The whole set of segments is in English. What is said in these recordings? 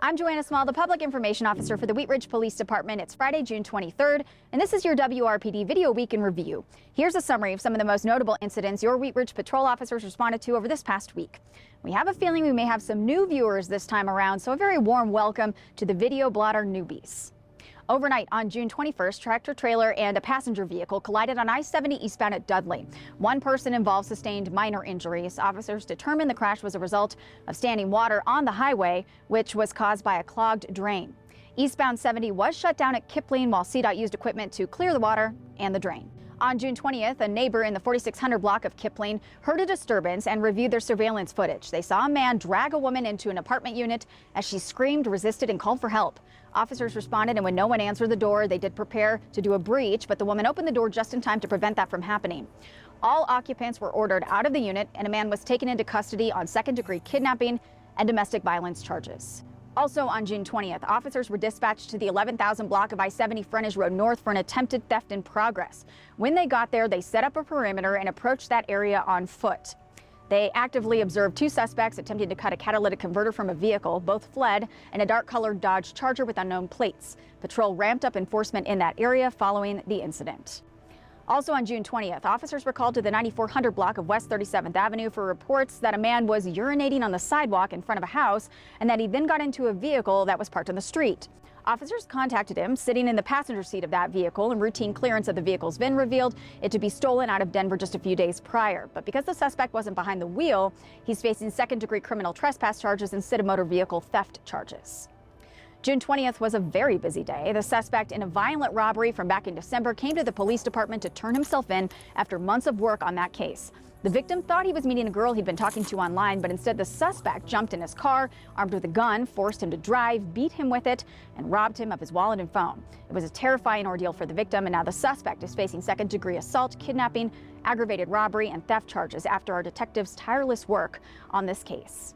I'm Joanna Small, the Public Information Officer for the Wheat Ridge Police Department. It's Friday, June 23rd, and this is your WRPD Video Week in Review. Here's a summary of some of the most notable incidents your Wheat Ridge patrol officers responded to over this past week. We have a feeling we may have some new viewers this time around, so a very warm welcome to the video blotter newbies. Overnight on June 21st, tractor trailer and a passenger vehicle collided on I-70 eastbound at Dudley. One person involved sustained minor injuries. Officers determined the crash was a result of standing water on the highway, which was caused by a clogged drain. Eastbound 70 was shut down at Kipling while CDOT used equipment to clear the water and the drain. On June 20th, a neighbor in the 4600 block of Kipling heard a disturbance and reviewed their surveillance footage. They saw a man drag a woman into an apartment unit as she screamed, resisted, and called for help. Officers responded, and when no one answered the door, they did prepare to do a breach, but the woman opened the door just in time to prevent that from happening. All occupants were ordered out of the unit, and a man was taken into custody on second-degree kidnapping and domestic violence charges. Also on June 20th, officers were dispatched to the 11,000 block of I-70 Frontage Road North for an attempted theft in progress. When they got there, they set up a perimeter and approached that area on foot. They actively observed two suspects attempting to cut a catalytic converter from a vehicle. Both fled in a dark-colored Dodge Charger with unknown plates. Patrol ramped up enforcement in that area following the incident. Also on June 20th, officers were called to the 9400 block of West 37th Avenue for reports that a man was urinating on the sidewalk in front of a house and that he then got into a vehicle that was parked on the street. Officers contacted him sitting in the passenger seat of that vehicle, and routine clearance of the vehicle's VIN revealed it to be stolen out of Denver just a few days prior. But because the suspect wasn't behind the wheel, he's facing second-degree criminal trespass charges instead of motor vehicle theft charges. June 20th was a very busy day. The suspect in a violent robbery from back in December came to the police department to turn himself in after months of work on that case. The victim thought he was meeting a girl he'd been talking to online, but instead the suspect jumped in his car, armed with a gun, forced him to drive, beat him with it, and robbed him of his wallet and phone. It was a terrifying ordeal for the victim, and now the suspect is facing second-degree assault, kidnapping, aggravated robbery, and theft charges after our detectives' tireless work on this case.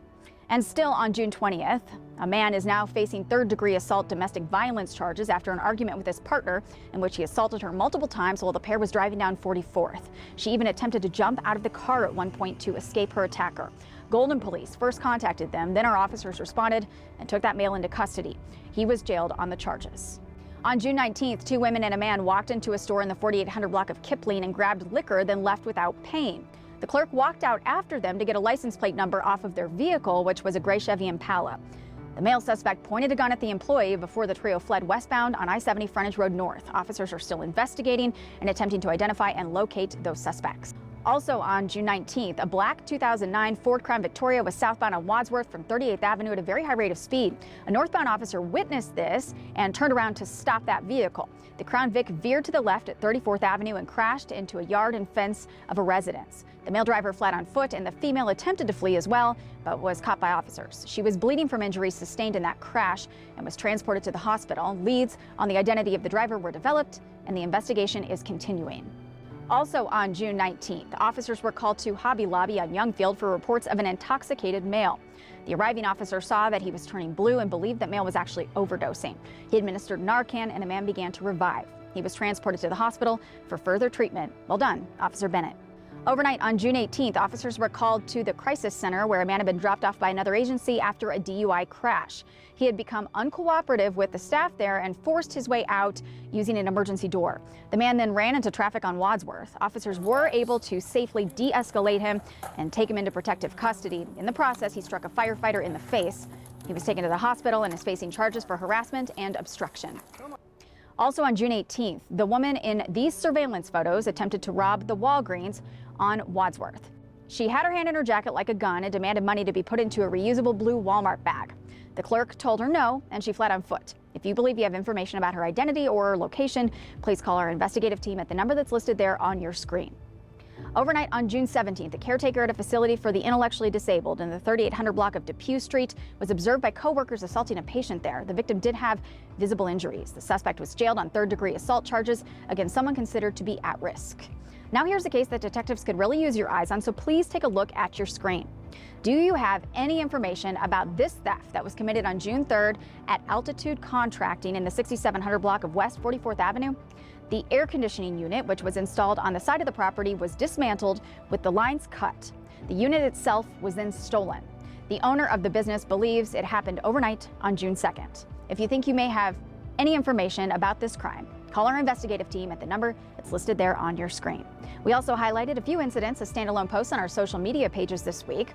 And still on June 20th, a man is now facing third-degree assault domestic violence charges after an argument with his partner in which he assaulted her multiple times while the pair was driving down 44th. She even attempted to jump out of the car at one point to escape her attacker. Golden police first contacted them, then our officers responded and took that male into custody. He was jailed on the charges. On June 19th, two women and a man walked into a store in the 4800 block of Kipling and grabbed liquor, then left without paying. The clerk walked out after them to get a license plate number off of their vehicle, which was a gray Chevy Impala. The male suspect pointed a gun at the employee before the trio fled westbound on I-70 Frontage Road North. Officers are still investigating and attempting to identify and locate those suspects. Also on June 19th, a black 2009 Ford Crown Victoria was southbound on Wadsworth from 38th Avenue at a very high rate of speed. A northbound officer witnessed this and turned around to stop that vehicle. The Crown Vic veered to the left at 34th Avenue and crashed into a yard and fence of a residence. The male driver fled on foot, and the female attempted to flee as well, but was caught by officers. She was bleeding from injuries sustained in that crash and was transported to the hospital. Leads on the identity of the driver were developed, and the investigation is continuing. Also on June 19th, officers were called to Hobby Lobby on Youngfield for reports of an intoxicated male. The arriving officer saw that he was turning blue and believed that male was actually overdosing. He administered Narcan, and the man began to revive. He was transported to the hospital for further treatment. Well done, Officer Bennett. Overnight on June 18th, officers were called to the crisis center where a man had been dropped off by another agency after a DUI crash. He had become uncooperative with the staff there and forced his way out using an emergency door. The man then ran into traffic on Wadsworth. Officers were able to safely de-escalate him and take him into protective custody. In the process, he struck a firefighter in the face. He was taken to the hospital and is facing charges for harassment and obstruction. Also on June 18th, the woman in these surveillance photos attempted to rob the Walgreens on Wadsworth. She had her hand in her jacket like a gun and demanded money to be put into a reusable blue Walmart bag. The clerk told her no, and she fled on foot. If you believe you have information about her identity or location, please call our investigative team at the number that's listed there on your screen. Overnight on June 17th, a caretaker at a facility for the intellectually disabled in the 3800 block of Depew Street was observed by coworkers assaulting a patient there. The victim did have visible injuries. The suspect was jailed on third-degree assault charges against someone considered to be at risk. Now here's a case that detectives could really use your eyes on, so please take a look at your screen. Do you have any information about this theft that was committed on June 3rd at Altitude Contracting in the 6700 block of West 44th Avenue? The air conditioning unit, which was installed on the side of the property, was dismantled with the lines cut. The unit itself was then stolen. The owner of the business believes it happened overnight on June 2nd. If you think you may have any information about this crime, call our investigative team at the number that's listed there on your screen. We also highlighted a few incidents as standalone posts on our social media pages this week.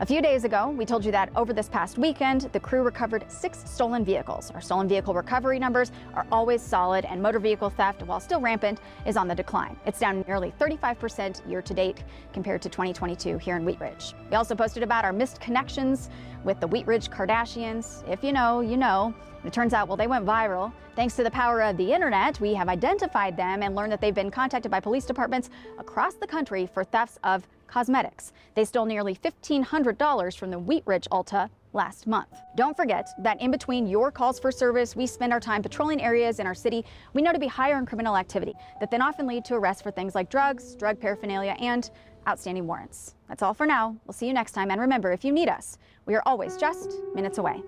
A few days ago, we told you that over this past weekend, the crew recovered 6 stolen vehicles. Our stolen vehicle recovery numbers are always solid, and motor vehicle theft, while still rampant, is on the decline. It's down nearly 35% year to date compared to 2022 here in Wheat Ridge. We also posted about our missed connections with the Wheat Ridge Kardashians. If you know, you know. It turns out, well, they went viral. Thanks to the power of the internet, we have identified them and learned that they've been contacted by police departments across the country for thefts of cosmetics. They stole nearly $1,500 from the Wheat Ridge Ulta last month. Don't forget that in between your calls for service, we spend our time patrolling areas in our city we know to be higher in criminal activity that then often lead to arrests for things like drugs, drug paraphernalia, and outstanding warrants. That's all for now. We'll see you next time. And remember, if you need us, we are always just minutes away.